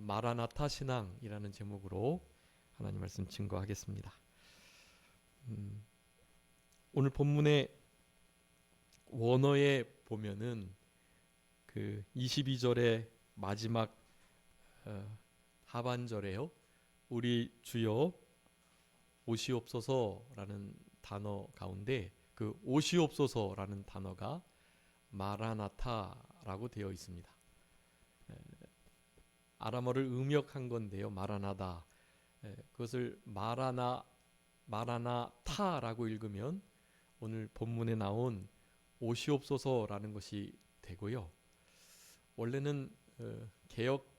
마라나타 신앙이라는 제목으로 하나님 말씀 증거하겠습니다. 오늘 본문의 원어에 보면은 그 22절의 마지막 하반절에요. 우리 주여 오시옵소서라는 단어 가운데 그 오시옵소서라는 단어가 마라나타라고 되어 있습니다. 아람어를 음역한 건데요. 마라나다. 그것을 마라나타라고 읽으면 오늘 본문에 나온 오시옵소서라는 것이 되고요. 원래는 개역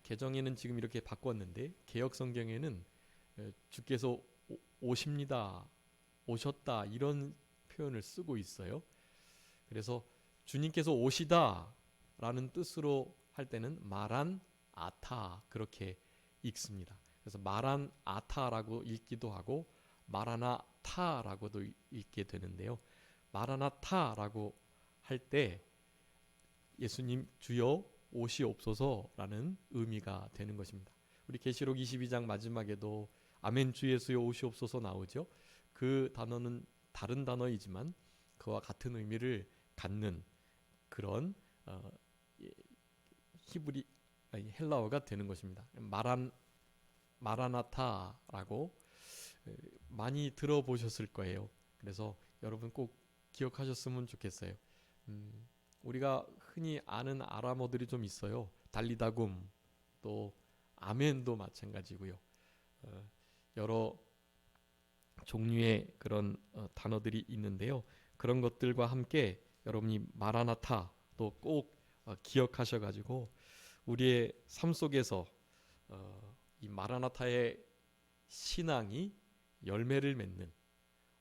개정에는 지금 이렇게 바꿨는데 개역 성경에는 주께서 오십니다, 오셨다 이런 표현을 쓰고 있어요. 그래서 주님께서 오시다라는 뜻으로 할 때는 마란 아타 그렇게 읽습니다. 그래서 마란 아타라고 읽기도 하고 마라나타라고도 읽게 되는데요. 마라나타라고 할 때 예수님 주여 오시옵소서라는 의미가 되는 것입니다. 우리 계시록 22장 마지막에도 아멘 주 예수여 오시옵소서 나오죠. 그 단어는 다른 단어이지만 그와 같은 의미를 갖는 그런 헬라어가 되는 것입니다. 마라나타라고 많이 들어보셨을 거예요. 그래서 여러분 꼭 기억하셨으면 좋겠어요. 우리가 흔히 아는 아람어들이 좀 있어요. 달리다굼, 또 아멘도 마찬가지고요. 여러 종류의 그런 단어들이 있는데요. 그런 것들과 함께 여러분이 마라나타도 꼭 기억하셔가지고 우리의 삶 속에서 이 마라나타의 신앙이 열매를 맺는,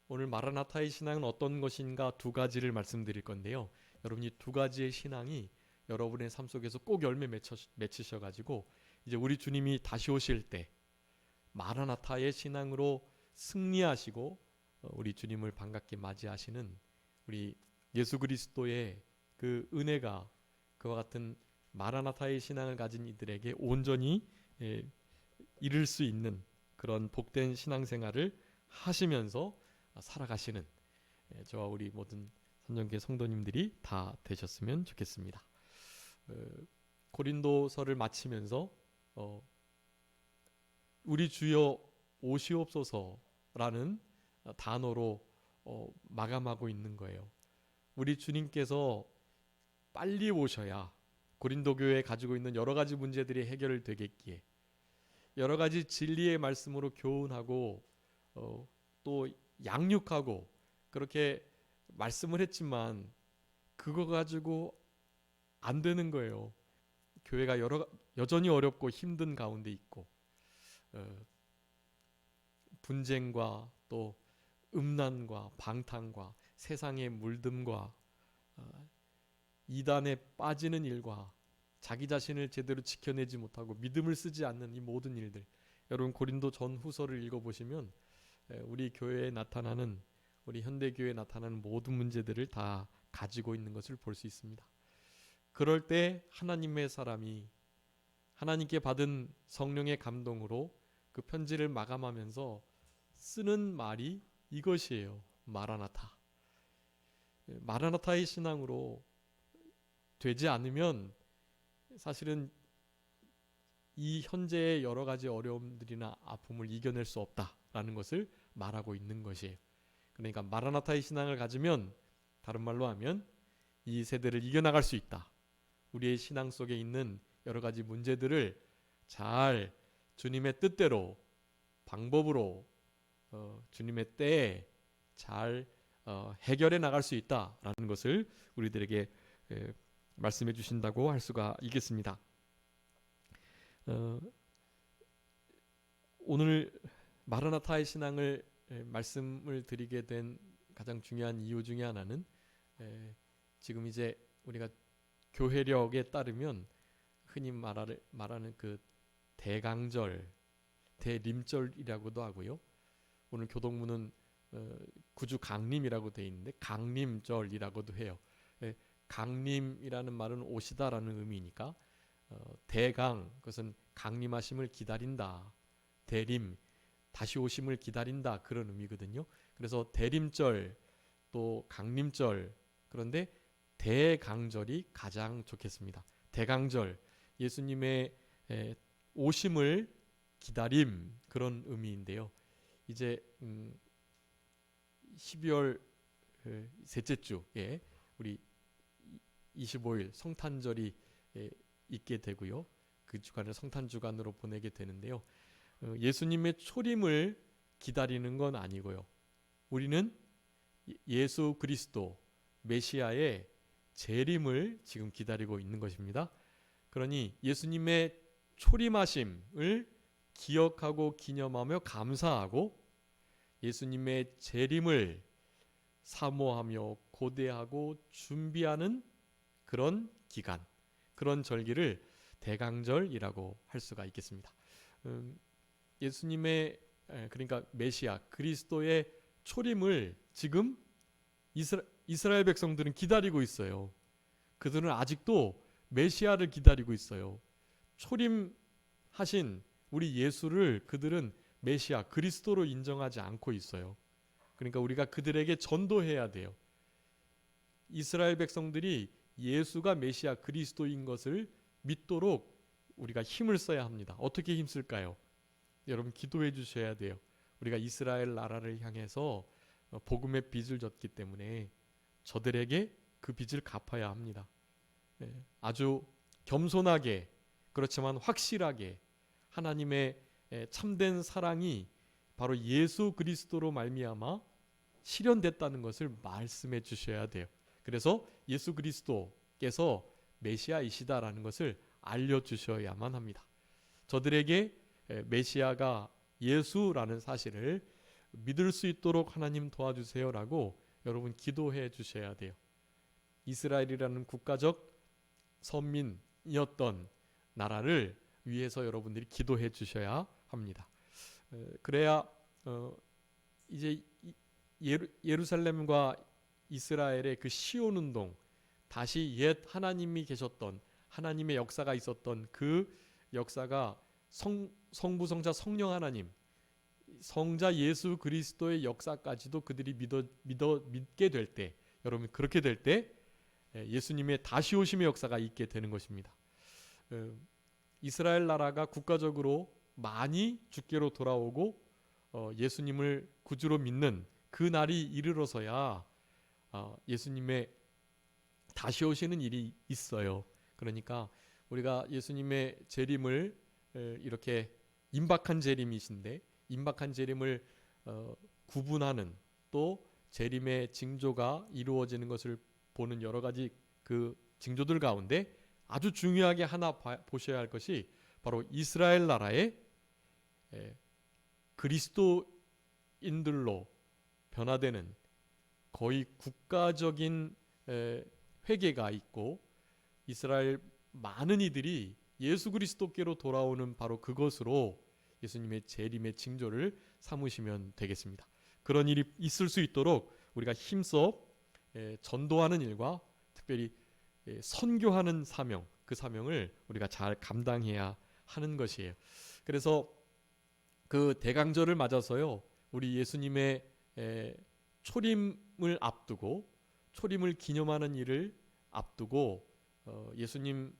오늘 마라나타의 신앙은 어떤 것인가 두 가지를 말씀드릴 건데요. 여러분이 두 가지의 신앙이 여러분의 삶 속에서 꼭 열매 맺히셔가지고 이제 우리 주님이 다시 오실 때 마라나타의 신앙으로 승리하시고 우리 주님을 반갑게 맞이하시는 우리 예수 그리스도의 그 은혜가 그와 같은 마라나타의 신앙을 가진 이들에게 온전히 이룰 수 있는 그런 복된 신앙생활을 하시면서 살아가시는 저와 우리 모든 선정교회 성도님들이 다 되셨으면 좋겠습니다. 고린도서를 마치면서 우리 주여 오시옵소서라는 단어로 마감하고 있는 거예요. 우리 주님께서 빨리 오셔야 고린도 교회에 가지고 있는 여러 가지 문제들이 해결되겠기에 여러 가지 진리의 말씀으로 교훈하고 또 양육하고 그렇게 말씀을 했지만 그거 가지고 안 되는 거예요. 교회가 여전히 어렵고 힘든 가운데 있고 분쟁과 또 음란과 방탕과 세상의 물듦과 이단에 빠지는 일과 자기 자신을 제대로 지켜내지 못하고 믿음을 쓰지 않는 이 모든 일들, 여러분 고린도 전후서를 읽어보시면 우리 교회에 나타나는, 우리 현대교회에 나타나는 모든 문제들을 다 가지고 있는 것을 볼 수 있습니다. 그럴 때 하나님의 사람이 하나님께 받은 성령의 감동으로 그 편지를 마감하면서 쓰는 말이 이것이에요. 마라나타. 마라나타의 신앙으로 되지 않으면 사실은 이 현재의 여러 가지 어려움들이나 아픔을 이겨낼 수 없다라는 것을 말하고 있는 것이에요. 그러니까 마라나타의 신앙을 가지면 다른 말로 하면 이 세대를 이겨나갈 수 있다. 우리의 신앙 속에 있는 여러 가지 문제들을 잘 주님의 뜻대로 방법으로 주님의 때에 잘 해결해 나갈 수 있다라는 것을 우리들에게 말씀해 주신다고 할 수가 있겠습니다. 오늘 마라나타의 신앙을 말씀을 드리게 된 가장 중요한 이유 중에 하나는 지금 이제 우리가 교회력에 따르면 흔히 말하는 그 대강절, 대림절이라고도 하고요. 오늘 교동문은 구주 강림이라고 되어 있는데 강림절이라고도 해요. 강림이라는 말은 오시다라는 의미니까 대강, 그것은 강림하심을 기다린다. 대림, 다시 오심을 기다린다, 그런 의미거든요. 그래서 대림절 또 강림절, 그런데 대강절이 가장 좋겠습니다. 대강절, 예수님의 오심을 기다림, 그런 의미인데요. 이제 12월 셋째 주에 우리 25일 성탄절이 있게 되고요. 그 주간을 성탄주간으로 보내게 되는데요. 예수님의 초림을 기다리는 건 아니고요. 우리는 예수 그리스도 메시아의 재림을 지금 기다리고 있는 것입니다. 그러니 예수님의 초림하심을 기억하고 기념하며 감사하고 예수님의 재림을 사모하며 고대하고 준비하는 그런 기간, 그런 절기를 대강절이라고 할 수가 있겠습니다. 예수님의, 그러니까 메시아 그리스도의 초림을 지금 이스라엘 백성들은 기다리고 있어요. 그들은 아직도 메시아를 기다리고 있어요. 초림하신 우리 예수를 그들은 메시아 그리스도로 인정하지 않고 있어요. 그러니까 우리가 그들에게 전도해야 돼요. 이스라엘 백성들이 예수가 메시아 그리스도인 것을 믿도록 우리가 힘을 써야 합니다. 어떻게 힘쓸까요? 여러분 기도해 주셔야 돼요. 우리가 이스라엘 나라를 향해서 복음의 빚을 졌기 때문에 저들에게 그 빚을 갚아야 합니다. 아주 겸손하게, 그렇지만 확실하게 하나님의 참된 사랑이 바로 예수 그리스도로 말미암아 실현됐다는 것을 말씀해 주셔야 돼요. 그래서 예수 그리스도께서 메시아이시다라는 것을 알려주셔야만 합니다. 저들에게 메시아가 예수라는 사실을 믿을 수 있도록 하나님 도와주세요라고 여러분 기도해 주셔야 돼요. 이스라엘이라는 국가적 선민이었던 나라를 위해서 여러분들이 기도해 주셔야 합니다. 그래야 이제 예루살렘과 이스라엘의 그 시온 운동, 다시 옛 하나님이 계셨던 하나님의 역사가 있었던 그 역사가 성부 성자 성령 하나님, 성자 예수 그리스도의 역사까지도 그들이 믿게 될 때, 여러분 그렇게 될 때 예수님의 다시 오심의 역사가 있게 되는 것입니다. 이스라엘 나라가 국가적으로 많이 주께로 돌아오고 예수님을 구주로 믿는 그 날이 이르러서야 예수님의 다시 오시는 일이 있어요. 그러니까 우리가 예수님의 재림을 이렇게 임박한 재림이신데, 임박한 재림을 구분하는, 또 재림의 징조가 이루어지는 것을 보는 여러 가지 그 징조들 가운데 아주 중요하게 하나 보셔야 할 것이 바로 이스라엘 나라의 그리스도인들로 변화되는 거의 국가적인 회개가 있고, 이스라엘 많은 이들이 예수 그리스도께로 돌아오는 바로 그것으로 예수님의 재림의 징조를 삼으시면 되겠습니다. 그런 일이 있을 수 있도록 우리가 힘써 전도하는 일과 특별히 선교하는 사명, 그 사명을 우리가 잘 감당해야 하는 것이에요. 그래서 그 대강절을 맞아서요, 우리 예수님의 초림을 앞두고, 초림을 기념하는 일을 앞두고 예수님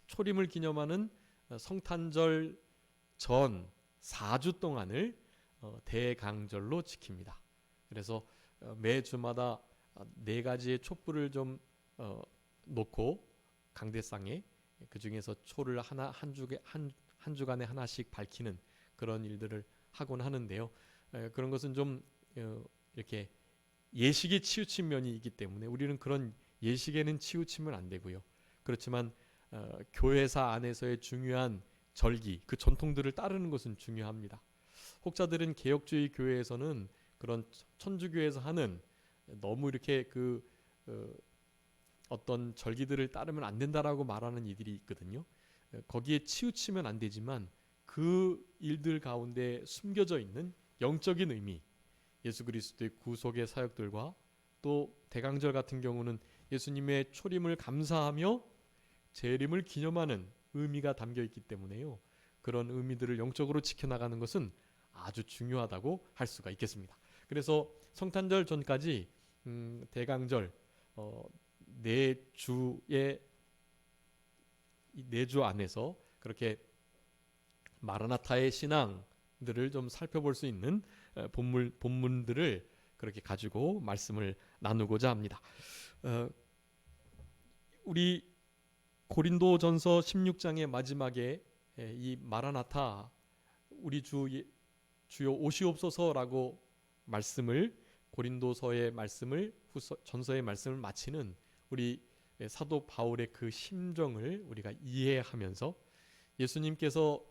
초림을 기념하는 성탄절 전 4주 동안을 대강절로 지킵니다. 그래서 매 주마다 4가지의 촛불을 좀 놓고 강대상에, 그 중에서 초를 한 주간에 하나씩 밝히는 그런 일들을 하곤 하는데요. 그런 것은 좀 이렇게 예식에 치우친 면이 있기 때문에 우리는 그런 예식에는 치우치면 안 되고요. 그렇지만 교회사 안에서의 중요한 절기, 그 전통들을 따르는 것은 중요합니다. 혹자들은 개혁주의 교회에서는 그런 천주교에서 하는 너무 이렇게 어떤 절기들을 따르면 안 된다라고 말하는 이들이 있거든요. 거기에 치우치면 안 되지만 그 일들 가운데 숨겨져 있는 영적인 의미, 예수 그리스도의 구속의 사역들과 또 대강절 같은 경우는 예수님의 초림을 감사하며 재림을 기념하는 의미가 담겨 있기 때문에요. 그런 의미들을 영적으로 지켜나가는 것은 아주 중요하다고 할 수가 있겠습니다. 그래서 성탄절 전까지 대강절 네 주의 네 주 안에서 그렇게 마라나타의 신앙들을 좀 살펴볼 수 있는 본문들을 그렇게 가지고 말씀을 나누고자 합니다. 우리 고린도전서 16장의 마지막에 이 마라나타 우리 주여 오시옵소서라고 말씀을 고린도서의 말씀을 전서의 말씀을 마치는 우리 사도 바울의 그 심정을 우리가 이해하면서 예수님께서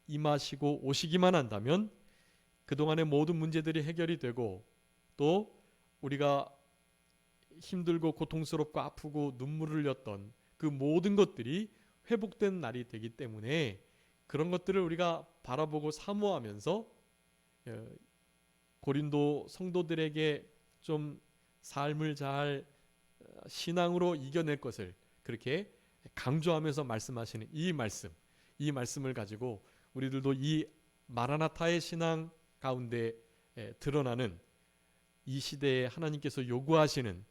임하시고 오시기만 한다면 그동안의 모든 문제들이 해결이 되고 또 우리가 힘들고 고통스럽고 아프고 눈물을 흘렸던 그 모든 것들이 회복된 날이 되기 때문에 그런 것들을 우리가 바라보고 사모하면서 고린도 성도들에게 좀 삶을 잘 신앙으로 이겨낼 것을 그렇게 강조하면서 말씀하시는 이 말씀을 가지고 우리들도 이 마라나타의 신앙 가운데 드러나는 이 시대에 하나님께서 요구하시는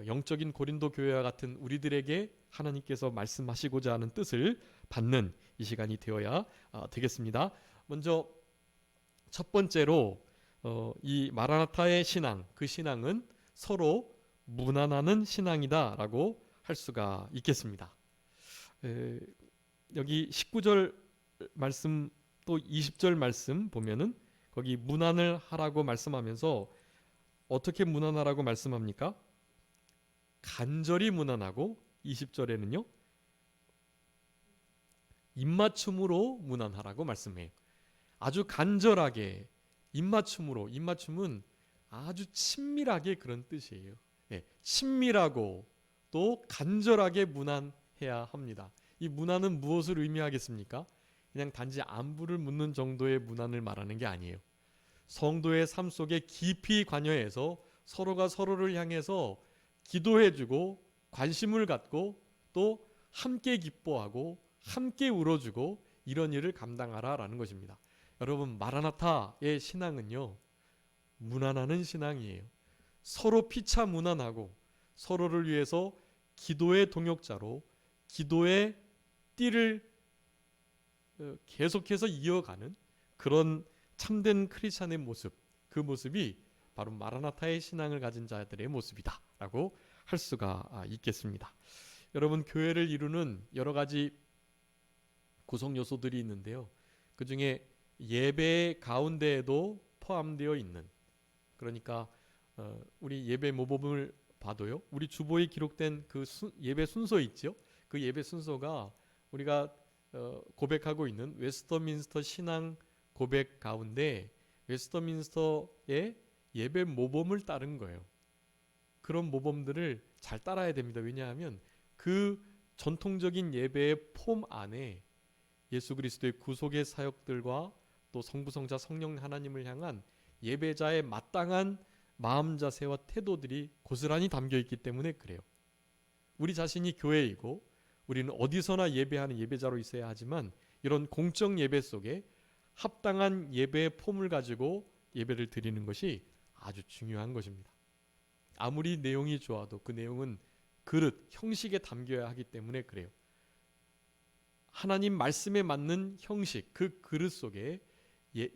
영적인 고린도 교회와 같은 우리들에게 하나님께서 말씀하시고자 하는 뜻을 받는 이 시간이 되어야 되겠습니다. 먼저 첫 번째로 이 마라나타의 신앙, 그 신앙은 서로 무난하는 신앙이다라고 할 수가 있겠습니다. 여기 19절 말씀 또 20절 말씀 보면은 거기 무난을 하라고 말씀하면서 어떻게 무난하라고 말씀합니까? 간절히 무난하고 20절에는요 입맞춤으로 무난하라고 말씀해요. 아주 간절하게 입맞춤은 아주 친밀하게 그런 뜻이에요. 친밀하고 또 간절하게 무난해야 합니다. 이 무난은 무엇을 의미하겠습니까? 그냥 단지 안부를 묻는 정도의 무난을 말하는 게 아니에요. 성도의 삶 속에 깊이 관여해서 서로가 서로를 향해서 기도해주고 관심을 갖고 또 함께 기뻐하고 함께 울어주고 이런 일을 감당하라라는 것입니다. 여러분 마라나타의 신앙은요 무난하는 신앙이에요. 서로 피차 무난하고 서로를 위해서 기도의 동역자로 기도의 띠를 계속해서 이어가는 그런 참된 크리스찬의 모습, 그 모습이 바로 마라나타의 신앙을 가진 자들의 모습이다 라고 할 수가 있겠습니다. 여러분 교회를 이루는 여러 가지 구성 요소들이 있는데요. 그 중에 예배 가운데에도 포함되어 있는, 그러니까 우리 예배 모범을 봐도요. 우리 주보에 기록된 그 예배 순서 있죠. 그 예배 순서가 우리가 고백하고 있는 웨스터민스터 신앙 고백 가운데 웨스터민스터의 예배 모범을 따른 거예요. 그런 모범들을 잘 따라야 됩니다. 왜냐하면 그 전통적인 예배의 폼 안에 예수 그리스도의 구속의 사역들과 또 성부 성자 성령 하나님을 향한 예배자의 마땅한 마음 자세와 태도들이 고스란히 담겨 있기 때문에 그래요. 우리 자신이 교회이고 우리는 어디서나 예배하는 예배자로 있어야 하지만 이런 공적 예배 속에 합당한 예배의 폼을 가지고 예배를 드리는 것이 아주 중요한 것입니다. 아무리 내용이 좋아도 그 내용은 그릇, 형식에 담겨야 하기 때문에 그래요. 하나님 말씀에 맞는 형식, 그 그릇 속에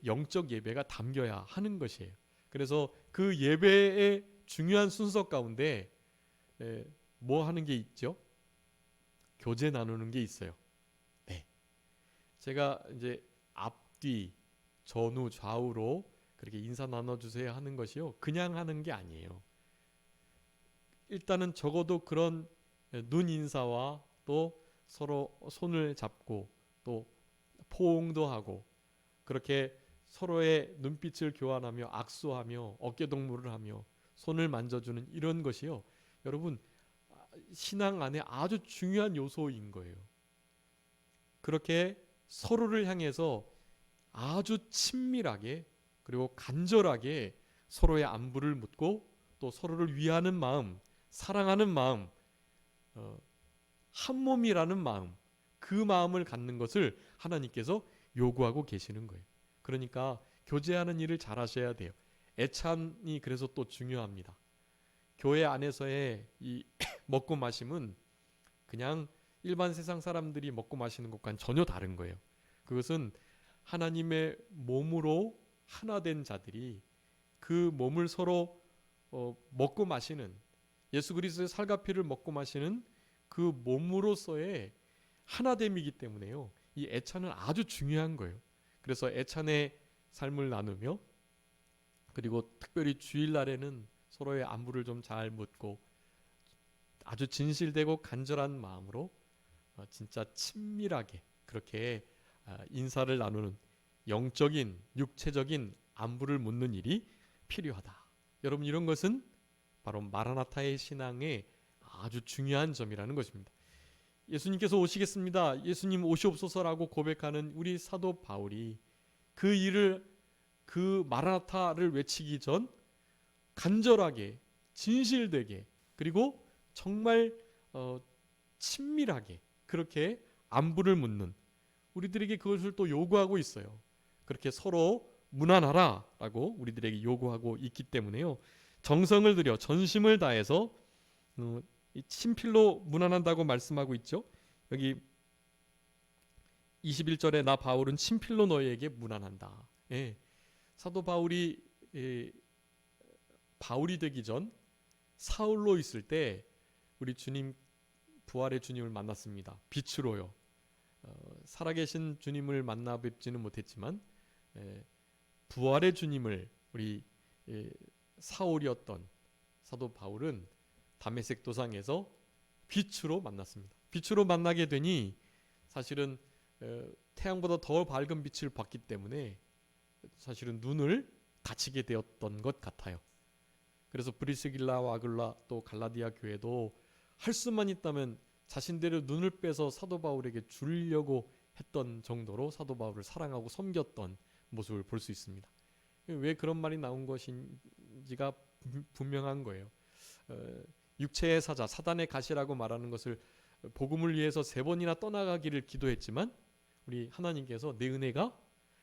영적 예배가 담겨야 하는 것이에요. 그래서 그 예배의 중요한 순서 가운데 뭐 하는 게 있죠? 교제 나누는 게 있어요. 네. 제가 이제 앞뒤, 전후, 좌우로 그렇게 인사 나눠주세요 하는 것이요. 그냥 하는 게 아니에요. 일단은 적어도 그런 눈 인사와 또 서로 손을 잡고 또 포옹도 하고 그렇게 서로의 눈빛을 교환하며 악수하며 어깨동무를 하며 손을 만져주는 이런 것이요. 여러분 신앙 안에 아주 중요한 요소인 거예요. 그렇게 서로를 향해서 아주 친밀하게 그리고 간절하게 서로의 안부를 묻고 또 서로를 위하는 마음, 사랑하는 마음, 한 몸이라는 마음, 그 마음을 갖는 것을 하나님께서 요구하고 계시는 거예요. 그러니까 교제하는 일을 잘 하셔야 돼요. 애찬이 그래서 또 중요합니다. 교회 안에서의 이 먹고 마심은 그냥 일반 세상 사람들이 먹고 마시는 것과는 전혀 다른 거예요. 그것은 하나님의 몸으로 하나 된 자들이 그 몸을 서로 먹고 마시는, 예수 그리스도의 살과 피를 먹고 마시는 그 몸으로서의 하나됨이기 때문에요. 이 애찬은 아주 중요한 거예요. 그래서 애찬의 삶을 나누며, 그리고 특별히 주일날에는 서로의 안부를 좀 잘 묻고 아주 진실되고 간절한 마음으로 진짜 친밀하게 그렇게 인사를 나누는, 영적인 육체적인 안부를 묻는 일이 필요하다. 여러분, 이런 것은 바로 마라나타의 신앙의 아주 중요한 점이라는 것입니다. 예수님께서 오시겠습니다, 예수님 오시옵소서라고 고백하는 우리 사도 바울이 그 일을, 그 마라나타를 외치기 전 간절하게, 진실되게, 그리고 정말 친밀하게 그렇게 안부를 묻는, 우리들에게 그것을 또 요구하고 있어요. 그렇게 서로 문안하라 라고 우리들에게 요구하고 있기 때문에요, 정성을 들여 전심을 다해서 친필로 문안한다고 말씀하고 있죠. 여기 21절에 나 바울은 친필로 너희에게 문안한다. 예. 사도 바울이 바울이 되기 전 사울로 있을 때 우리 주님, 부활의 주님을 만났습니다. 빛으로요. 살아계신 주님을 만나 뵙지는 못했지만 부활의 주님을, 우리 사울이었던 사도 바울은 다메섹 도상에서 빛으로 만났습니다. 빛으로 만나게 되니 사실은 태양보다 더 밝은 빛을 받기 때문에 사실은 눈을 다치게 되었던 것 같아요. 그래서 브리스길라와 아글라 또 갈라디아 교회도 할 수만 있다면 자신들의 눈을 빼서 사도 바울에게 주려고 했던 정도로 사도 바울을 사랑하고 섬겼던 모습을 볼 수 있습니다. 왜 그런 말이 나온 것인지가 분명한 거예요. 육체의 사자, 사단의 가시라고 말하는 것을 복음을 위해서 3번이나 떠나가기를 기도했지만 우리 하나님께서 내 은혜가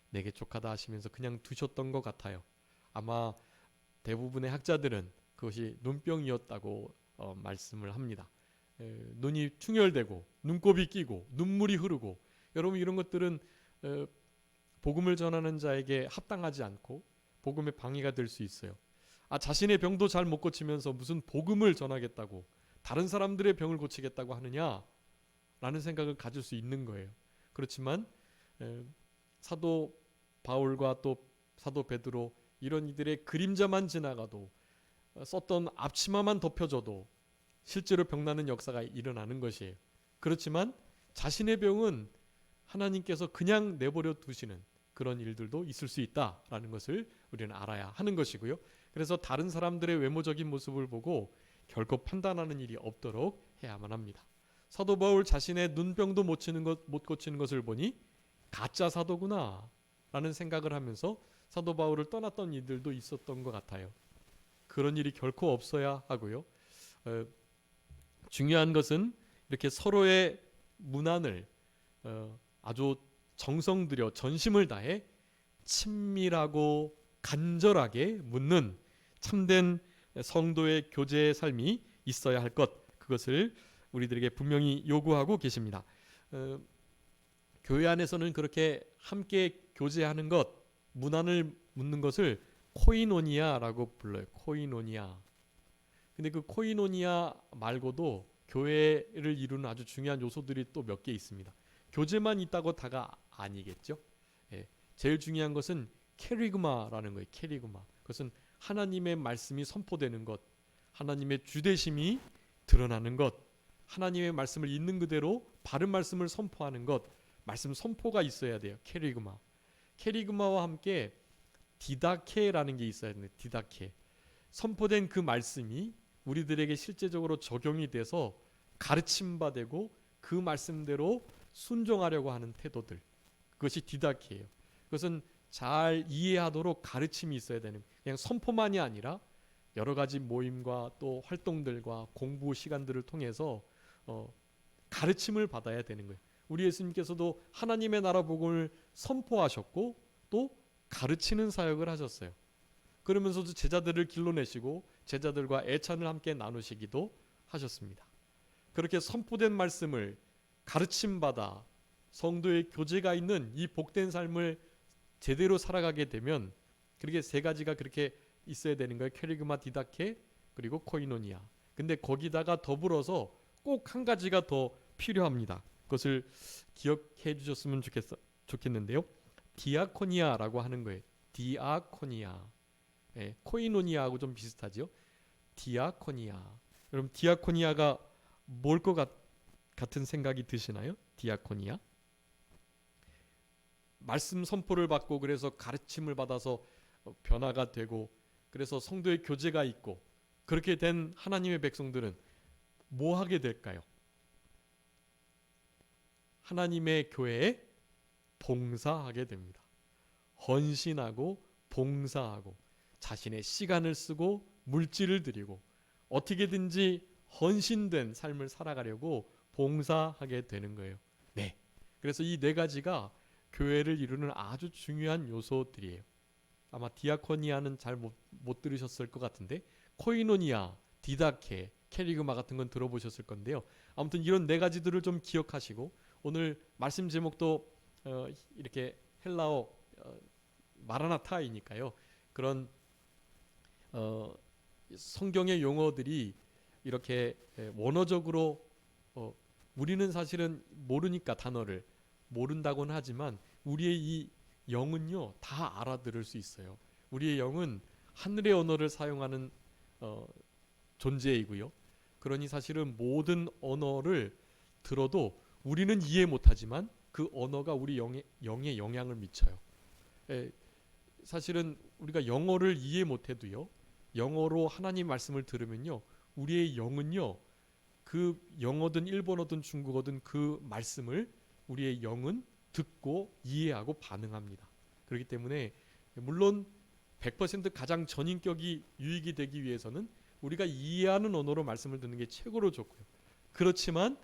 내게 족하다 하시면서 그냥 두셨던 것 같아요. 아마 대부분의 학자들은 그것이 눈병이었다고 말씀을 합니다. 눈이 충혈되고 눈곱이 끼고 눈물이 흐르고, 여러분 이런 것들은 복음을 전하는 자에게 합당하지 않고 복음의 방해가 될 수 있어요. 자신의 병도 잘 못 고치면서 무슨 복음을 전하겠다고, 다른 사람들의 병을 고치겠다고 하느냐라는 생각을 가질 수 있는 거예요. 그렇지만 사도 바울과 또 사도 베드로, 이런 이들의 그림자만 지나가도, 썼던 앞치마만 덮여져도 실제로 병나는 역사가 일어나는 것이에요. 그렇지만 자신의 병은 하나님께서 그냥 내버려 두시는 그런 일들도 있을 수 있다라는 것을 우리는 알아야 하는 것이고요. 그래서 다른 사람들의 외모적인 모습을 보고 결코 판단하는 일이 없도록 해야만 합니다. 사도 바울 자신의 눈병도 못 고치는 것을 보니 가짜 사도구나 라는 생각을 하면서 사도 바울을 떠났던 이들도 있었던 것 같아요. 그런 일이 결코 없어야 하고요. 중요한 것은 이렇게 서로의 문안을 아주 정성 들여 전심을 다해 친밀하고 간절하게 묻는 참된 성도의 교제의 삶이 있어야 할 것, 그것을 우리들에게 분명히 요구하고 계십니다. 교회 안에서는 그렇게 함께 교제하는 것, 문안을 묻는 것을 코이노니아라고 불러요. 코이노니아. 근데 그 코이노니아 말고도 교회를 이루는 아주 중요한 요소들이 또 몇 개 있습니다. 교제만 있다고 다가 아니겠죠. 제일 중요한 것은 캐리그마라는 거예요. 캐리그마. 그것은 하나님의 말씀이 선포되는 것, 하나님의 주되심이 드러나는 것, 하나님의 말씀을 있는 그대로 바른 말씀을 선포하는 것, 말씀 선포가 있어야 돼요. 캐리그마. 캐리그마와 함께 디다케라는 게 있어야 돼요. 디다케. 선포된 그 말씀이 우리들에게 실제적으로 적용이 돼서 가르침받고 그 말씀대로 순종하려고 하는 태도들, 그것이 디다케예요. 그것은 잘 이해하도록 가르침이 있어야 되는, 그냥 선포만이 아니라 여러 가지 모임과 또 활동들과 공부 시간들을 통해서 가르침을 받아야 되는 거예요. 우리 예수님께서도 하나님의 나라 복음을 선포하셨고 또 가르치는 사역을 하셨어요. 그러면서도 제자들을 길러내시고 제자들과 애찬을 함께 나누시기도 하셨습니다. 그렇게 선포된 말씀을 가르침받아 성도의 교제가 있는 이 복된 삶을 제대로 살아가게 되면 그렇게 세 가지가 그렇게 있어야 되는 거예요. 캐리그마, 디다케, 그리고 코이노니아. 근데 거기다가 더불어서 꼭 한 가지가 더 필요합니다. 그것을 기억해 주셨으면 좋겠는데요. 디아코니아라고 하는 거예요. 디아코니아. 네, 코이노니아하고 좀 비슷하죠. 디아코니아. 여러분 디아코니아가 뭘 것 같은 생각이 드시나요? 디아코니아? 말씀 선포를 받고 그래서 가르침을 받아서 변화가 되고 그래서 성도의 교제가 있고 그렇게 된 하나님의 백성들은 뭐 하게 될까요? 하나님의 교회에 봉사하게 됩니다. 헌신하고 봉사하고 자신의 시간을 쓰고 물질을 들이고 어떻게든지 헌신된 삶을 살아가려고 봉사하게 되는 거예요. 네. 그래서 이 네 가지가 교회를 이루는 아주 중요한 요소들이에요. 아마 디아코니아는 잘 못 들으셨을 것 같은데 코이노니아, 디다케, 캐리그마 같은 건 들어보셨을 건데요. 아무튼 이런 네 가지들을 좀 기억하시고 오늘 말씀 제목도 이렇게 헬라어 마라나타이니까요. 그런 성경의 용어들이 이렇게 원어적으로 우리는 사실은 모르니까 단어를 모른다고는 하지만 우리의 이 영은요 다 알아들을 수 있어요. 우리의 영은 하늘의 언어를 사용하는 존재이고요. 그러니 사실은 모든 언어를 들어도 우리는 이해 못하지만 그 언어가 우리 영에 영향을 미쳐요. 사실은 우리가 영어를 이해 못해도요. 영어로 하나님 말씀을 들으면요. 우리의 영은요. 그 영어든 일본어든 중국어든 그 말씀을 우리의 영은 듣고 이해하고 반응합니다. 그렇기 때문에 물론 100% 가장 전인격이 유익이 되기 위해서는 우리가 이해하는 언어로 말씀을 듣는 게 최고로 좋고요. 그렇지만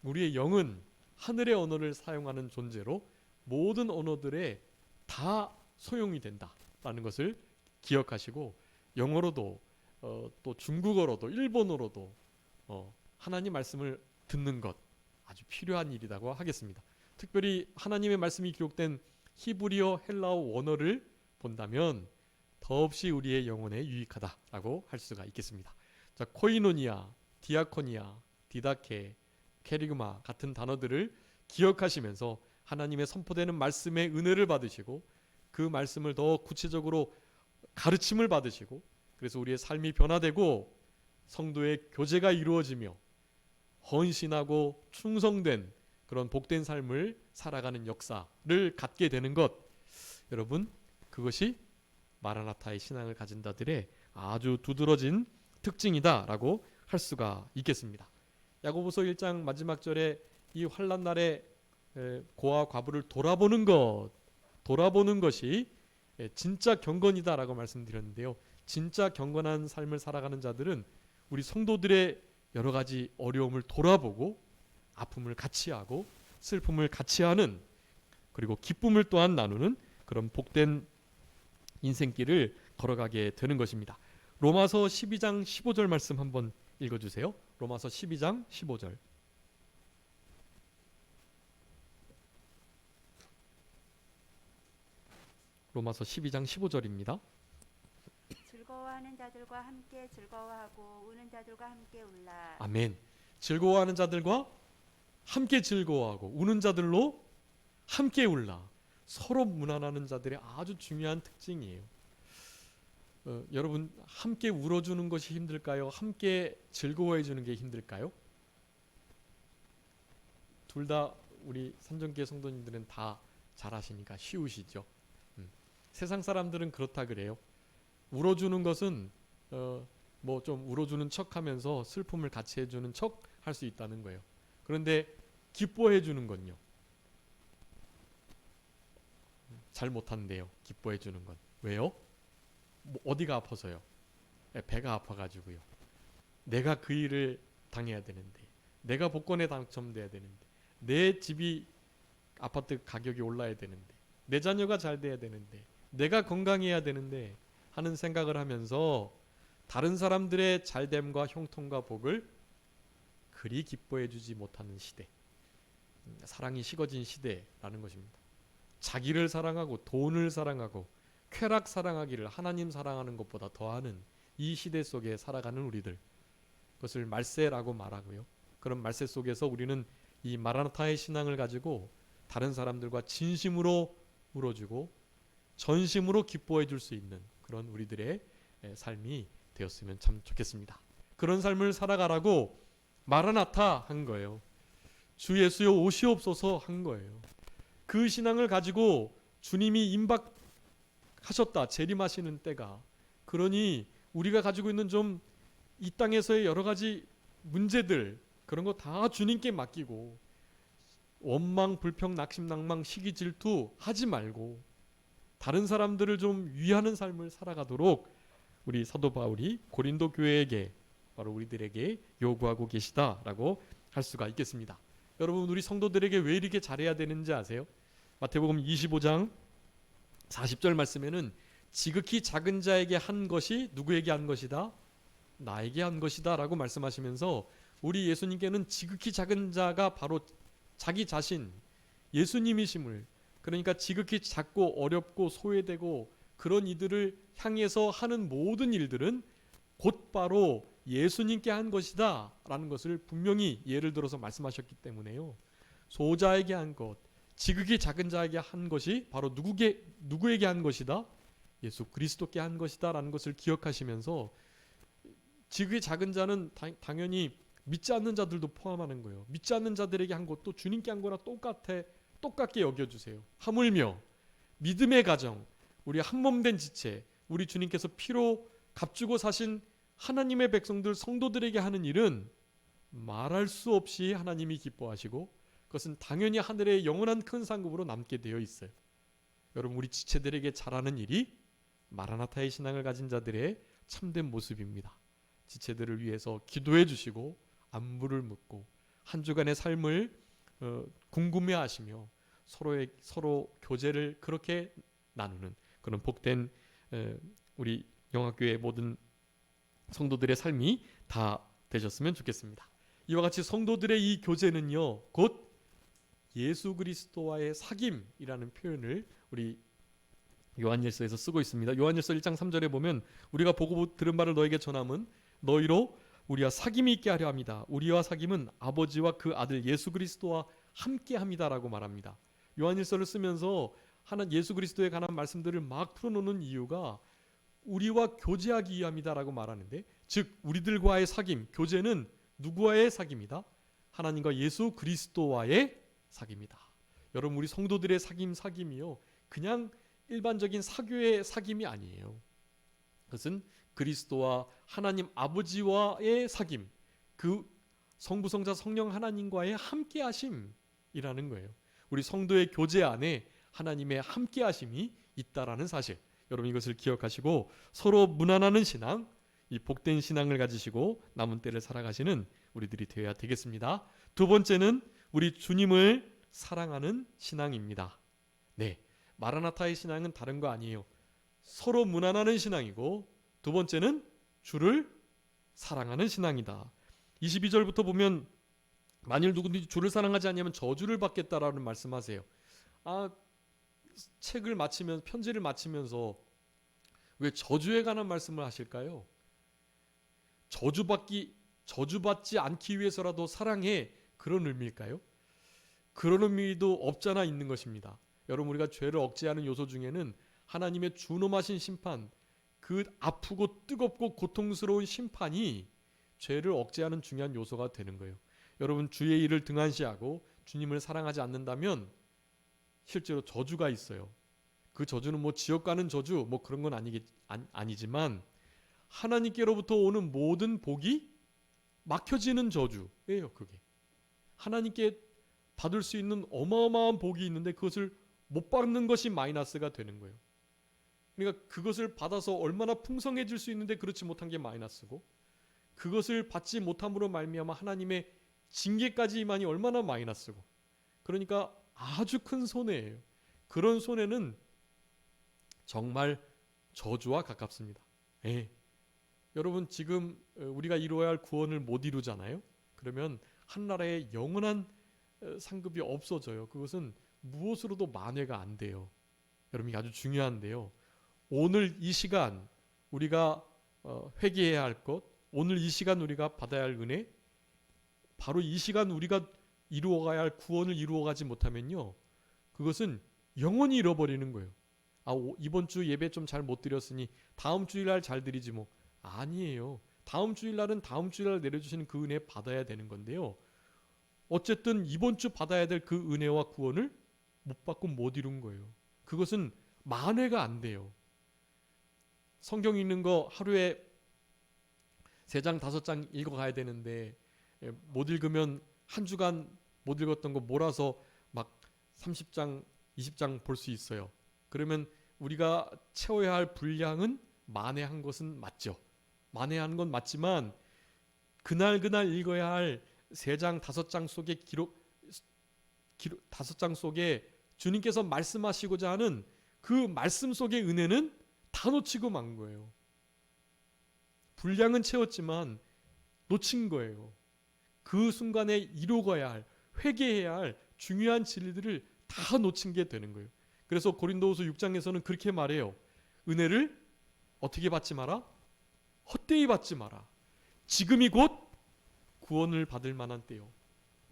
우리의 영은 하늘의 언어를 사용하는 존재로 모든 언어들에 다 소용이 된다라는 것을 기억하시고 영어로도 또 중국어로도 일본어로도 하나님 말씀을 듣는 것 아주 필요한 일이라고 하겠습니다. 특별히 하나님의 말씀이 기록된 히브리어, 헬라어 원어를 본다면 더없이 우리의 영혼에 유익하다라고 할 수가 있겠습니다. 자, 코이노니아, 디아코니아, 디다케, 캐리그마 같은 단어들을 기억하시면서 하나님의 선포되는 말씀의 은혜를 받으시고 그 말씀을 더 구체적으로 가르침을 받으시고 그래서 우리의 삶이 변화되고 성도의 교제가 이루어지며 헌신하고 충성된 그런 복된 삶을 살아가는 역사를 갖게 되는 것, 여러분 그것이 마라나타의 신앙을 가진 자들의 아주 두드러진 특징이다라고 할 수가 있겠습니다. 야고보서 1장 마지막 절에 이 환난 날에 고아 과부를 돌아보는 것이 진짜 경건이다라고 말씀드렸는데요. 진짜 경건한 삶을 살아가는 자들은 우리 성도들의 여러 가지 어려움을 돌아보고 아픔을 같이 하고 슬픔을 같이 하는 그리고 기쁨을 또한 나누는 그런 복된 인생길을 걸어가게 되는 것입니다. 로마서 12장 15절 말씀 한번 읽어주세요. 로마서 12장 15절. 로마서 12장 15절입니다. 즐거워하는 자들과 함께 즐거워하고 우는 자들과 함께 울라. 아멘. 즐거워하는 자들과 함께 즐거워하고 우는 자들로 함께 울라. 서로 무난하는 자들의 아주 중요한 특징이에요. 여러분 함께 울어주는 것이 힘들까요? 함께 즐거워해 주는 게 힘들까요? 둘 다 우리 산정교회 성도님들은 다 잘하시니까 쉬우시죠. 세상 사람들은 그렇다 그래요. 울어주는 것은 뭐 좀 울어주는 척하면서 슬픔을 같이 해주는 척 할 수 있다는 거예요. 그런데 기뻐해 주는 건요. 잘 못한대요. 기뻐해 주는 건. 왜요? 뭐 어디가 아파서요? 배가 아파가지고요. 내가 그 일을 당해야 되는데 내가 복권에 당첨돼야 되는데, 내 집이 아파트 가격이 올라야 되는데, 내 자녀가 잘 돼야 되는데, 내가 건강해야 되는데 하는 생각을 하면서 다른 사람들의 잘됨과 형통과 복을 그리 기뻐해 주지 못하는 시대, 사랑이 식어진 시대라는 것입니다. 자기를 사랑하고 돈을 사랑하고 쾌락 사랑하기를 하나님 사랑하는 것보다 더하는 이 시대 속에 살아가는 우리들, 그것을 말세라고 말하고요. 그런 말세 속에서 우리는 이 마라나타의 신앙을 가지고 다른 사람들과 진심으로 울어주고 전심으로 기뻐해 줄 수 있는 그런 우리들의 삶이 되었으면 참 좋겠습니다. 그런 삶을 살아가라고 마라나타 한 거예요. 주 예수여 오시옵소서 한 거예요. 그 신앙을 가지고 주님이 임박하셨다, 재림하시는 때가, 그러니 우리가 가지고 있는 좀 이 땅에서의 여러 가지 문제들, 그런 거 다 주님께 맡기고 원망, 불평, 낙심, 낭망, 시기, 질투 하지 말고 다른 사람들을 좀 위하는 삶을 살아가도록 우리 사도 바울이 고린도 교회에게, 바로 우리들에게 요구하고 계시다라고 할 수가 있겠습니다. 여러분, 우리 성도들에게 왜 이렇게 잘해야 되는지 아세요? 마태복음 25장 40절 말씀에는 지극히 작은 자에게 한 것이 누구에게 한 것이다? 나에게 한 것이다 라고 말씀하시면서 우리 예수님께는 지극히 작은 자가 바로 자기 자신 예수님이심을, 그러니까 지극히 작고 어렵고 소외되고 그런 이들을 향해서 하는 모든 일들은 곧바로 예수님께 한 것이다 라는 것을 분명히 예를 들어서 말씀하셨기 때문에요. 소자에게 한 것, 지극히 작은 자에게 한 것이 바로 누구에게 한 것이다? 예수 그리스도께 한 것이다 라는 것을 기억하시면서, 지극히 작은 자는 당연히 믿지 않는 자들도 포함하는 거예요. 믿지 않는 자들에게 한 것도 주님께 한 거나 똑같게 여겨주세요. 하물며 믿음의 가정, 우리 한몸된 지체, 우리 주님께서 피로 값주고 사신 하나님의 백성들, 성도들에게 하는 일은 말할 수 없이 하나님이 기뻐하시고 그것은 당연히 하늘의 영원한 큰 상급으로 남게 되어 있어요. 여러분, 우리 지체들에게 잘하는 일이 마라나타의 신앙을 가진 자들의 참된 모습입니다. 지체들을 위해서 기도해 주시고 안부를 묻고 한 주간의 삶을 궁금해하시며 서로 교제를 그렇게 나누는 그런 복된 우리 영학교의 모든 성도들의 삶이 다 되셨으면 좋겠습니다. 이와 같이 성도들의 이 교제는요, 곧 예수 그리스도와의 사귐이라는 표현을 우리 요한일서에서 쓰고 있습니다. 요한일서 1장 3절에 보면 우리가 보고 들은 바를 너에게 전함은 너희로 우리와 사귐이 있게 하려 합니다. 우리와 사귐은 아버지와 그 아들 예수 그리스도와 함께 합니다라고 말합니다. 요한일서를 쓰면서 예수 그리스도에 관한 말씀들을 막 풀어놓는 이유가 우리와 교제하기 위함이다라고 말하는데, 즉 우리들과의 사귐, 교제는 누구와의 사귐이다? 하나님과 예수 그리스도와의 사귐이다. 여러분, 우리 성도들의 사귐이요, 그냥 일반적인 사교의 사귐이 아니에요. 그것은 그리스도와 하나님 아버지와의 사귐, 그 성부 성자 성령 하나님과의 함께하심이라는 거예요. 우리 성도의 교제 안에 하나님의 함께하심이 있다라는 사실, 여러분 이것을 기억하시고 서로 무난하는 신앙, 이 복된 신앙을 가지시고 남은 때를 살아가시는 우리들이 되어야 되겠습니다. 두 번째는 우리 주님을 사랑하는 신앙입니다. 네, 마라나타의 신앙은 다른 거 아니에요. 서로 무난하는 신앙이고, 두 번째는 주를 사랑하는 신앙이다. 22절부터 보면 만일 누구든지 주를 사랑하지 않으면 저주를 받겠다라는 말씀하세요. 책을 마치면서, 편지를 마치면서 왜 저주에 관한 말씀을 하실까요? 저주받지 않기 위해서라도 사랑해, 그런 의미일까요? 그런 의미도 없잖아 있는 것입니다. 여러분, 우리가 죄를 억제하는 요소 중에는 하나님의 준엄하신 심판, 그 아프고 뜨겁고 고통스러운 심판이 죄를 억제하는 중요한 요소가 되는 거예요. 여러분, 주의 일을 등한시하고 주님을 사랑하지 않는다면 실제로 저주가 있어요. 그 저주는 뭐 지옥 가는 저주 뭐 그런 건 아니지만 하나님께로부터 오는 모든 복이 막혀지는 저주예요. 그게 하나님께 받을 수 있는 어마어마한 복이 있는데 그것을 못 받는 것이 마이너스가 되는 거예요. 그러니까 그것을 받아서 얼마나 풍성해질 수 있는데 그렇지 못한 게 마이너스고, 그것을 받지 못함으로 말미암아 하나님의 징계까지만이 얼마나 마이너스고, 그러니까 아주 큰 손해예요. 그런 손해는 정말 저주와 가깝습니다. 예. 여러분, 지금 우리가 이루어야 할 구원을 못 이루잖아요. 그러면 한나라의 영원한 상급이 없어져요. 그것은 무엇으로도 만회가 안 돼요. 여러분, 이게 아주 중요한데요. 오늘 이 시간 우리가 회개해야 할 것, 오늘 이 시간 우리가 받아야 할 은혜, 바로 이 시간 우리가 이루어가야 할 구원을 이루어가지 못하면요, 그것은 영원히 잃어버리는 거예요. 이번 주 예배 좀 잘 못 드렸으니 다음 주일날 잘 드리지 뭐. 아니에요. 다음 주일날은 다음 주일날 내려주시는 그 은혜 받아야 되는 건데요, 어쨌든 이번 주 받아야 될 그 은혜와 구원을 못 받고 못 이룬 거예요. 그것은 만회가 안 돼요. 성경 읽는 거 하루에 3장 5장 읽어가야 되는데 못 읽으면 한 주간 못 읽었던 거 몰아서 막 30장 20장 볼 수 있어요. 그러면 우리가 채워야 할 분량은 만회한 것은 맞죠. 만회한 건 맞지만 그날 읽어야 할 3장 5장 속의 기록 5장 속에 주님께서 말씀하시고자 하는 그 말씀 속의 은혜는 다 놓치고 만 거예요. 분량은 채웠지만 놓친 거예요. 그 순간에 이루어가야 할, 회개해야 할 중요한 진리들을 다 놓친 게 되는 거예요. 그래서 고린도후서 6장에서는 그렇게 말해요. 은혜를 어떻게 받지 마라? 헛되이 받지 마라. 지금이 곧 구원을 받을 만한 때요,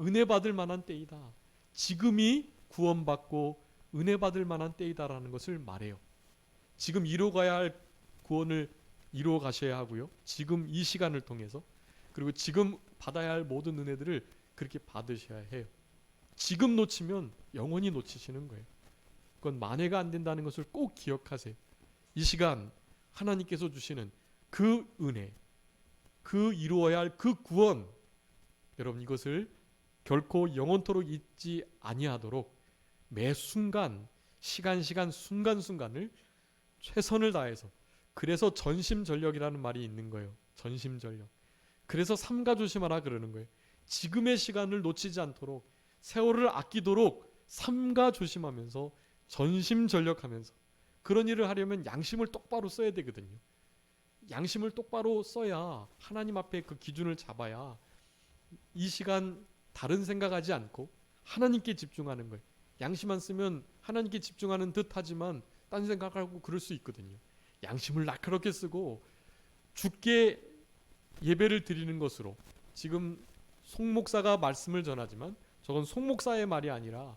은혜 받을 만한 때이다. 지금이 구원받고 은혜 받을 만한 때이다라는 것을 말해요. 지금 이루어가야 할 구원을 이루어 가셔야 하고요, 지금 이 시간을 통해서, 그리고 지금 받아야 할 모든 은혜들을 그렇게 받으셔야 해요. 지금 놓치면 영원히 놓치시는 거예요. 그건 만회가 안 된다는 것을 꼭 기억하세요. 이 시간 하나님께서 주시는 그 은혜, 그 이루어야 할 그 구원, 여러분 이것을 결코 영원토록 잊지 아니하도록 매 순간, 시간 순간순간을 최선을 다해서, 그래서 전심전력이라는 말이 있는 거예요. 전심전력. 그래서 삼가조심하라 그러는 거예요. 지금의 시간을 놓치지 않도록, 세월을 아끼도록 삼가조심하면서 전심전력하면서, 그런 일을 하려면 양심을 똑바로 써야 되거든요. 양심을 똑바로 써야, 하나님 앞에 그 기준을 잡아야 이 시간 다른 생각하지 않고 하나님께 집중하는 거예요. 양심 안 쓰면 하나님께 집중하는 듯 하지만 딴 생각하고 그럴 수 있거든요. 양심을 날카롭게 쓰고 주께 예배를 드리는 것으로, 지금 송 목사가 말씀을 전하지만 저건 송 목사의 말이 아니라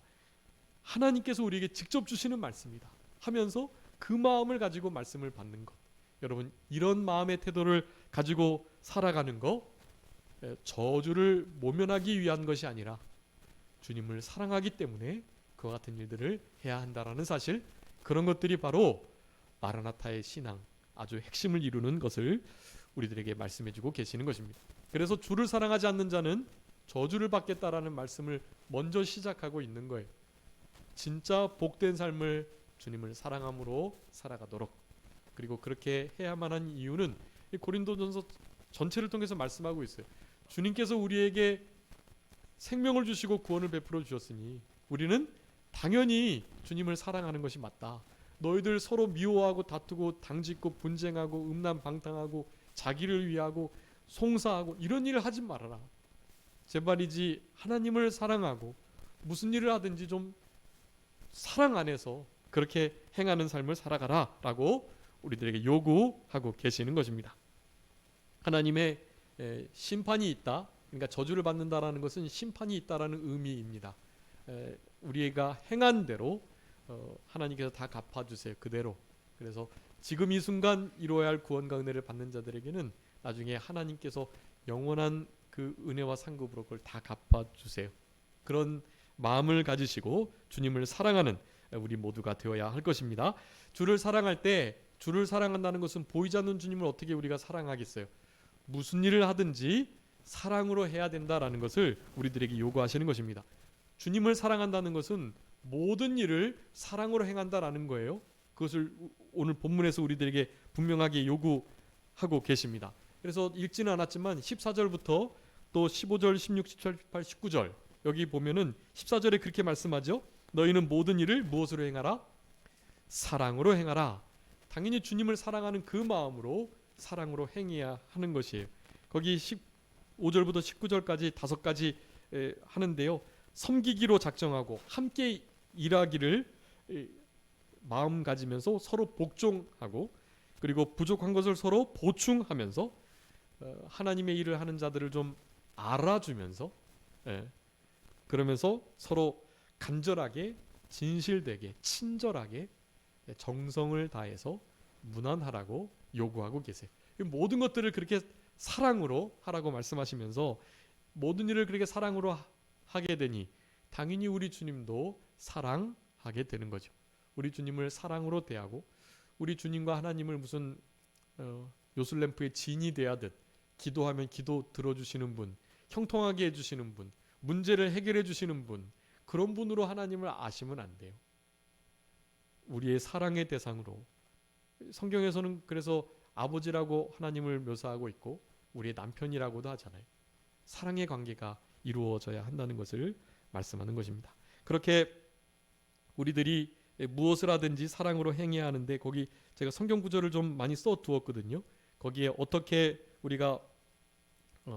하나님께서 우리에게 직접 주시는 말씀이다 하면서 그 마음을 가지고 말씀을 받는 것, 여러분 이런 마음의 태도를 가지고 살아가는 거, 저주를 모면하기 위한 것이 아니라 주님을 사랑하기 때문에 그와 같은 일들을 해야 한다라는 사실, 그런 것들이 바로 마라나타의 신앙, 아주 핵심을 이루는 것을 우리들에게 말씀해주고 계시는 것입니다. 그래서 주를 사랑하지 않는 자는 저주를 받겠다라는 말씀을 먼저 시작하고 있는 거예요. 진짜 복된 삶을 주님을 사랑함으로 살아가도록, 그리고 그렇게 해야만 한 이유는 이 고린도전서 전체를 통해서 말씀하고 있어요. 주님께서 우리에게 생명을 주시고 구원을 베풀어 주셨으니 우리는 당연히 주님을 사랑하는 것이 맞다. 너희들 서로 미워하고 다투고 당짓고 분쟁하고 음란방탕하고 자기를 위하고 송사하고 이런 일을 하지 말아라. 제발이지 하나님을 사랑하고 무슨 일을 하든지 좀 사랑 안에서 그렇게 행하는 삶을 살아가라 라고 우리들에게 요구하고 계시는 것입니다. 하나님의 심판이 있다, 그러니까 저주를 받는다라는 것은 심판이 있다라는 의미입니다. 우리가 행한 대로 하나님께서 다 갚아주세요. 그대로. 그래서 지금 이 순간 이루어야 할 구원과 은혜를 받는 자들에게는 나중에 하나님께서 영원한 그 은혜와 상급으로 그걸 다 갚아주세요. 그런 마음을 가지시고 주님을 사랑하는 우리 모두가 되어야 할 것입니다. 주를 사랑할 때, 주를 사랑한다는 것은 보이지 않는 주님을 어떻게 우리가 사랑하겠어요? 무슨 일을 하든지 사랑으로 해야 된다라는 것을 우리들에게 요구하시는 것입니다. 주님을 사랑한다는 것은 모든 일을 사랑으로 행한다라는 거예요. 그것을 오늘 본문에서 우리들에게 분명하게 요구하고 계십니다. 그래서 읽지는 않았지만 14절부터 또 15절, 16, 17, 18, 19절 여기 보면은 14절에 그렇게 말씀하죠. 너희는 모든 일을 무엇으로 행하라? 사랑으로 행하라. 당연히 주님을 사랑하는 그 마음으로 사랑으로 행해야 하는 것이에요. 거기 15절부터 19절까지 5가지 하는데요. 섬기기로 작정하고 함께 일하기를 마음 가지면서 서로 복종하고 그리고 부족한 것을 서로 보충하면서 하나님의 일을 하는 자들을 좀 알아주면서 그러면서 서로 간절하게 진실되게 친절하게 정성을 다해서 문안하라고 요구하고 계세요. 모든 것들을 그렇게 사랑으로 하라고 말씀하시면서 모든 일을 그렇게 사랑으로 하게 되니 당연히 우리 주님도 사랑하게 되는 거죠. 우리 주님을 사랑으로 대하고 우리 주님과 하나님을 무슨 요술램프의 진이 대하듯 기도하면 기도 들어주시는 분, 형통하게 해주시는 분, 문제를 해결해 주시는 분, 그런 분으로 하나님을 아시면 안 돼요. 우리의 사랑의 대상으로 성경에서는 그래서 아버지라고 하나님을 묘사하고 있고 우리의 남편이라고도 하잖아요. 사랑의 관계가 이루어져야 한다는 것을 말씀하는 것입니다. 그렇게 우리들이 무엇을 하든지 사랑으로 행해야 하는데 거기 제가 성경 구절을 좀 많이 써두었거든요. 거기에 어떻게 우리가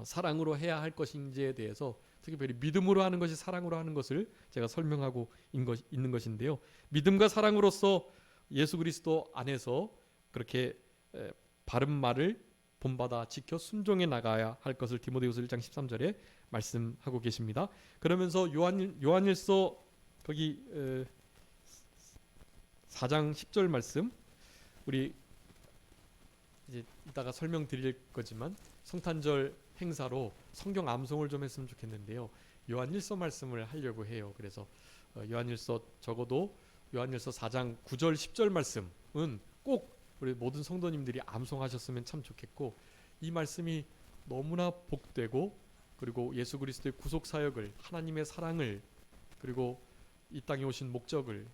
사랑으로 해야 할 것인지에 대해서 특별히 믿음으로 하는 것이 사랑으로 하는 것을 제가 설명하고 있는 것인데요. 믿음과 사랑으로서 예수 그리스도 안에서 그렇게 바른 말을 본받아 지켜 순종해 나가야 할 것을 디모데후서 1장 13절에 말씀하고 계십니다. 그러면서 요한일서 거기 4장 10절 말씀 우리 이제 이따가 설명드릴 거지만 성탄절 행사로 성경 암송을 좀 했으면 좋겠는데요. 요한일서 말씀을 하려고 해요. 그래서 요한일서 적어도 요한일서 4장 9절 10절 말씀은 꼭 우리 모든 성도님들이 암송하셨으면 참 좋겠고 이 말씀이 너무나 복되고 그리고 예수 그리스도의 구속 사역을 하나님의 사랑을 그리고 이 땅에 오신 목적을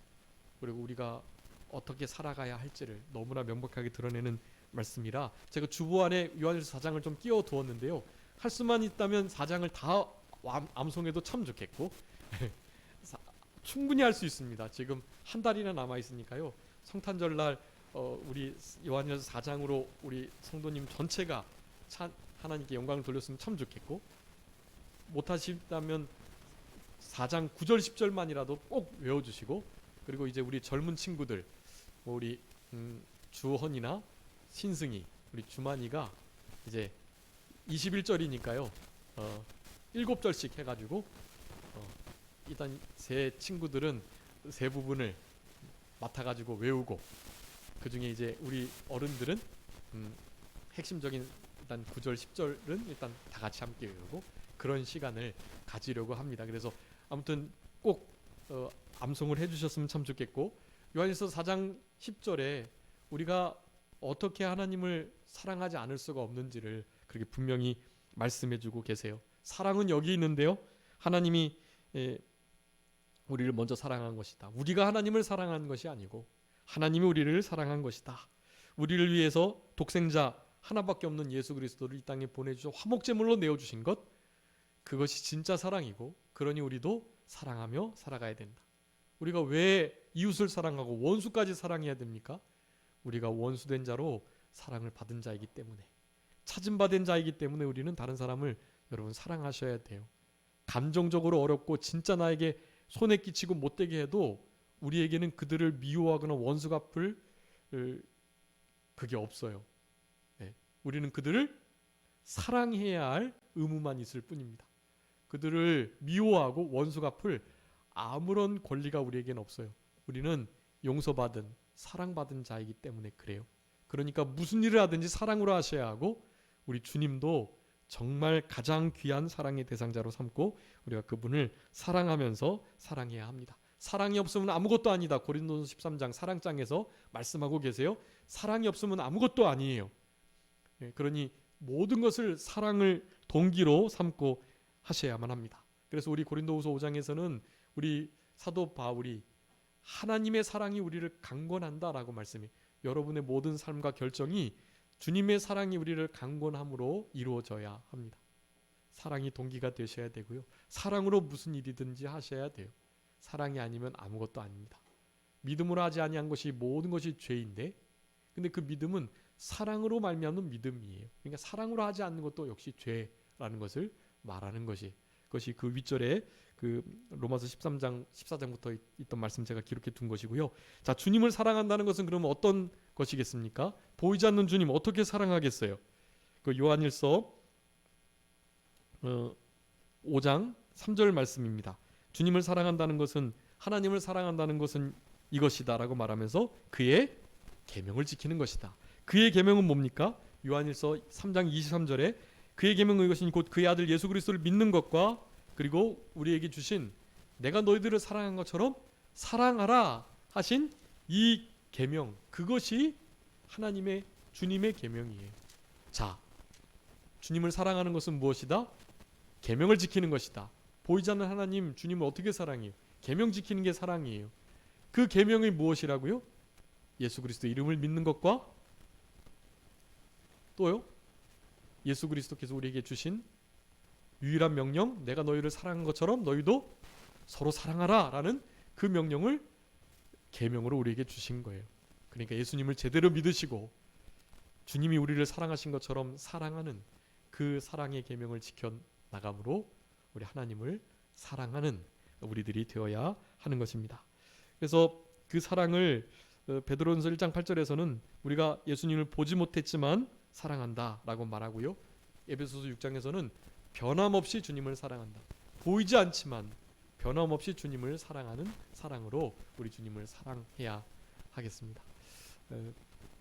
그리고 우리가 어떻게 살아가야 할지를 너무나 명백하게 드러내는 말씀이라 제가 주보 안에 요한일서 4장을 좀 끼워 두었는데요. 할 수만 있다면 4장을 다 암송해도 참 좋겠고 충분히 할 수 있습니다. 지금 한 달이나 남아 있으니까요. 성탄절 날 우리 요한일서 4장으로 우리 성도님 전체가 하나님께 영광을 돌렸으면 참 좋겠고 못하시다면 4장 9절 10절만이라도 꼭 외워주시고 그리고 이제 우리 젊은 친구들 뭐 우리 주헌이나 신승이 우리 주만이가 이제 21절이니까요 7절씩 해가지고 일단 새 친구들은 새 부분을 맡아가지고 외우고 그 중에 이제 우리 어른들은 핵심적인 일단 9절 10절은 일단 다 같이 함께 외우고 그런 시간을 가지려고 합니다. 그래서 아무튼 꼭 암송을 해주셨으면 참 좋겠고 요한일서 4장 10절에 우리가 어떻게 하나님을 사랑하지 않을 수가 없는지를 그렇게 분명히 말씀해주고 계세요. 사랑은 여기 있는데요. 하나님이 우리를 먼저 사랑한 것이다. 우리가 하나님을 사랑한 것이 아니고 하나님이 우리를 사랑한 것이다. 우리를 위해서 독생자 하나밖에 없는 예수 그리스도를 이 땅에 보내주셔 화목제물로 내어주신 것 그것이 진짜 사랑이고 그러니 우리도 사랑하며 살아가야 된다. 우리가 왜 이웃을 사랑하고 원수까지 사랑해야 됩니까? 우리가 원수된 자로 사랑을 받은 자이기 때문에 찾음받은 자이기 때문에 우리는 다른 사람을 여러분 사랑하셔야 돼요. 감정적으로 어렵고 진짜 나에게 손에 끼치고 못되게 해도 우리에게는 그들을 미워하거나 원수 갚을 그게 없어요. 네. 우리는 그들을 사랑해야 할 의무만 있을 뿐입니다. 그들을 미워하고 원수 갚을 아무런 권리가 우리에게는 없어요. 우리는 용서받은 사랑받은 자이기 때문에 그래요. 그러니까 무슨 일을 하든지 사랑으로 하셔야 하고 우리 주님도 정말 가장 귀한 사랑의 대상자로 삼고 우리가 그분을 사랑하면서 사랑해야 합니다. 사랑이 없으면 아무것도 아니다. 고린도서 13장 사랑장에서 말씀하고 계세요. 사랑이 없으면 아무것도 아니에요. 그러니 모든 것을 사랑을 동기로 삼고 하셔야만 합니다. 그래서 우리 고린도후서 5장에서는 우리 사도 바울이 하나님의 사랑이 우리를 강권한다라고 말씀해요. 여러분의 모든 삶과 결정이 주님의 사랑이 우리를 강권함으로 이루어져야 합니다. 사랑이 동기가 되셔야 되고요. 사랑으로 무슨 일이든지 하셔야 돼요. 사랑이 아니면 아무것도 아닙니다. 믿음으로 하지 아니한 것이 모든 것이 죄인데, 근데 그 믿음은 사랑으로 말미암는 믿음이에요. 그러니까 사랑으로 하지 않는 것도 역시 죄라는 것을 말하는 그것이 그 윗절에 그 로마서 13장 14장부터 있던 말씀 제가 기록해 둔 것이고요. 자, 주님을 사랑한다는 것은 그러면 어떤 것이겠습니까? 보이지 않는 주님 어떻게 사랑하겠어요? 그 요한일서 5장 3절 말씀입니다. 주님을 사랑한다는 것은, 하나님을 사랑한다는 것은 이것이다라고 말하면서 그의 계명을 지키는 것이다. 그의 계명은 뭡니까? 요한일서 3장 23절에 그의 계명은 이것이니 곧 그의 아들 예수 그리스도를 믿는 것과 그리고 우리에게 주신 내가 너희들을 사랑한 것처럼 사랑하라 하신 이 계명, 그것이 하나님의 주님의 계명이에요. 자, 주님을 사랑하는 것은 무엇이다? 계명을 지키는 것이다. 보이지 않는 하나님 주님을 어떻게 사랑해요? 계명 지키는 게 사랑이에요. 그 계명이 무엇이라고요? 예수 그리스도 이름을 믿는 것과 또요? 예수 그리스도께서 우리에게 주신 유일한 명령, 내가 너희를 사랑한 것처럼 너희도 서로 사랑하라 라는 그 명령을 계명으로 우리에게 주신 거예요. 그러니까 예수님을 제대로 믿으시고 주님이 우리를 사랑하신 것처럼 사랑하는 그 사랑의 계명을 지켜나감으로 우리 하나님을 사랑하는 우리들이 되어야 하는 것입니다. 그래서 그 사랑을 베드로전서 1장 8절에서는 우리가 예수님을 보지 못했지만 사랑한다라고 말하고요. 에베소서 6장에서는 변함없이 주님을 사랑한다. 보이지 않지만 변함없이 주님을 사랑하는 사랑으로 우리 주님을 사랑해야 하겠습니다.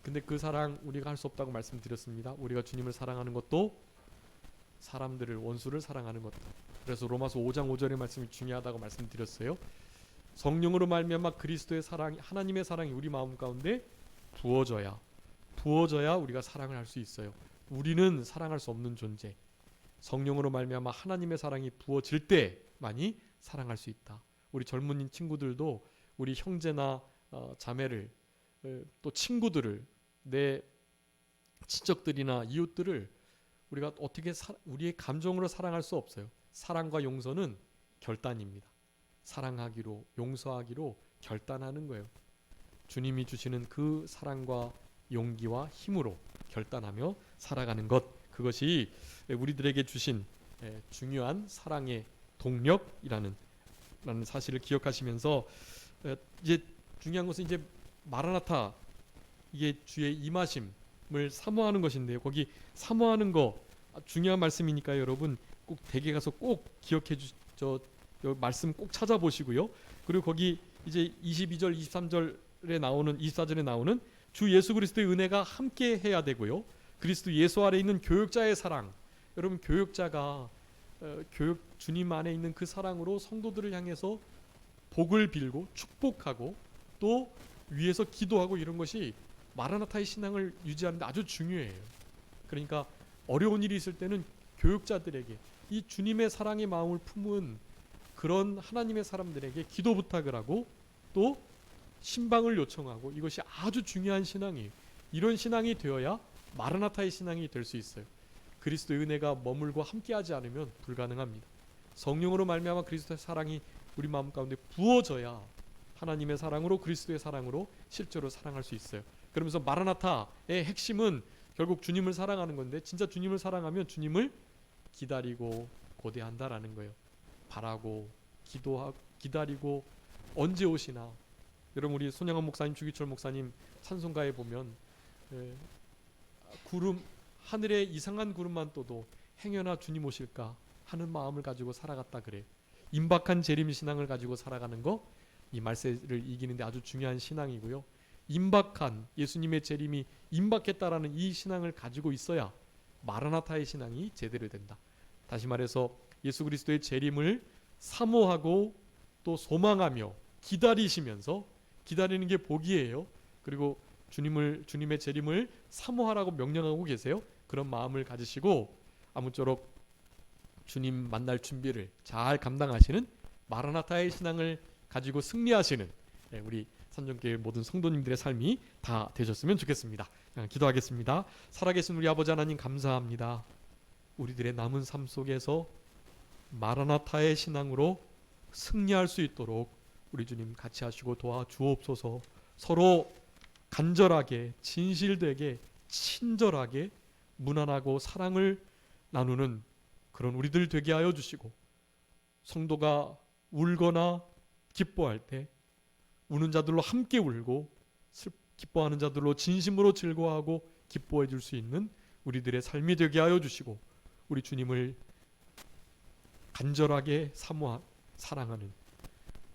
근데 그 사랑 우리가 할 수 없다고 말씀드렸습니다. 우리가 주님을 사랑하는 것도 사람들을, 원수를 사랑하는 것도. 그래서 로마서 5장 5절의 말씀이 중요하다고 말씀드렸어요. 성령으로 말미암아 그리스도의 사랑이, 하나님의 사랑이 우리 마음 가운데 부어져야 우리가 사랑을 할 수 있어요. 우리는 사랑할 수 없는 존재. 성령으로 말미암아 하나님의 사랑이 부어질 때만이 사랑할 수 있다. 우리 젊은 친구들도 우리 형제나 자매를, 또 친구들을, 내 친척들이나 이웃들을 우리가 어떻게 우리의 감정으로 사랑할 수 없어요. 사랑과 용서는 결단입니다. 사랑하기로, 용서하기로 결단하는 거예요. 주님이 주시는 그 사랑과 용기와 힘으로 결단하며 살아가는 것, 그것이 우리들에게 주신 중요한 사랑의 동력이라는 사실을 기억하시면서, 이제 중요한 것은 이제 마라나타, 이게 주의 임하심을 사모하는 것인데요. 거기 사모하는 거 중요한 말씀이니까 여러분 꼭 댁에 가서 꼭 기억해 주죠. 말씀 꼭 찾아보시고요. 그리고 거기 이제 22절, 23절에 나오는, 24절에 나오는 주 예수 그리스도의 은혜가 함께 해야 되고요. 그리스도 예수 아래 있는 교역자의 사랑. 여러분 교역자가 주님 안에 있는 그 사랑으로 성도들을 향해서 복을 빌고 축복하고 또 위에서 기도하고 이런 것이 마라나타의 신앙을 유지하는 데 아주 중요해요. 그러니까 어려운 일이 있을 때는 교역자들에게 이 주님의 사랑의 마음을 품은 그런 하나님의 사람들에게 기도 부탁을 하고 또 신방을 요청하고, 이것이 아주 중요한 신앙이에요. 이런 신앙이 되어야 마라나타의 신앙이 될 수 있어요. 그리스도의 은혜가 머물고 함께하지 않으면 불가능합니다. 성령으로 말미암아 그리스도의 사랑이 우리 마음 가운데 부어져야 하나님의 사랑으로, 그리스도의 사랑으로 실제로 사랑할 수 있어요. 그러면서 마라나타의 핵심은 결국 주님을 사랑하는 건데, 진짜 주님을 사랑하면 주님을 기다리고 고대한다라는 거예요. 바라고 기도하고 기다리고 언제 오시나. 여러분 우리 손양원 목사님, 주기철 목사님 찬송가에 보면 구름, 하늘에 이상한 구름만 떠도 행여나 주님 오실까 하는 마음을 가지고 살아갔다 그래요. 임박한 재림 신앙을 가지고 살아가는 거, 이 말세를 이기는데 아주 중요한 신앙이고요. 임박한 예수님의 재림이 임박했다라는 이 신앙을 가지고 있어야 마라나타의 신앙이 제대로 된다. 다시 말해서 예수 그리스도의 재림을 사모하고 또 소망하며 기다리시면서, 기다리는 게 복이에요. 그리고 주님의 재림을 사모하라고 명령하고 계세요. 그런 마음을 가지시고 아무쪼록 주님 만날 준비를 잘 감당하시는 마라나타의 신앙을 가지고 승리하시는 우리 삼정교회 모든 성도님들의 삶이 다 되셨으면 좋겠습니다. 기도하겠습니다. 살아계신 우리 아버지 하나님 감사합니다. 우리들의 남은 삶 속에서 마라나타의 신앙으로 승리할 수 있도록 우리 주님 같이 하시고 도와주옵소서. 서로 간절하게, 진실되게, 친절하게, 무난하고 사랑을 나누는 그런 우리들 되게 하여 주시고, 성도가 울거나 기뻐할 때 우는 자들로 함께 울고 기뻐하는 자들로 진심으로 즐거워하고 기뻐해 줄 수 있는 우리들의 삶이 되게 하여 주시고, 우리 주님을 간절하게 사랑하는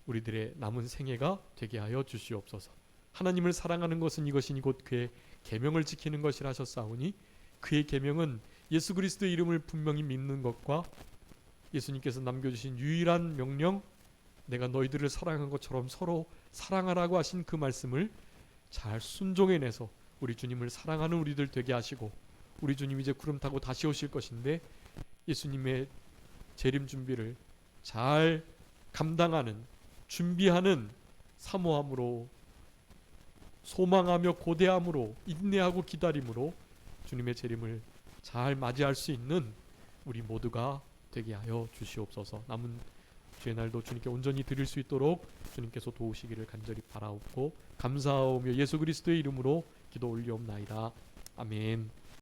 우리들의 남은 생애가 되게 하여 주시옵소서. 하나님을 사랑하는 것은 이것이니 곧 그의 계명을 지키는 것이라 하셨사오니, 그의 계명은 예수 그리스도의 이름을 분명히 믿는 것과 예수님께서 남겨주신 유일한 명령, 내가 너희들을 사랑한 것처럼 서로 사랑하라고 하신 그 말씀을 잘 순종해내서 우리 주님을 사랑하는 우리들 되게 하시고, 우리 주님 이제 구름 타고 다시 오실 것인데 예수님의 재림 준비를 잘 감당하는, 준비하는 사모함으로, 소망하며 고대함으로, 인내하고 기다림으로 주님의 재림을 잘 맞이할 수 있는 우리 모두가 되게 하여 주시옵소서. 남은 주의 날도 주님께 온전히 드릴 수 있도록 주님께서 도우시기를 간절히 바라옵고 감사하오며 예수 그리스도의 이름으로 기도 올리옵나이다. 아멘.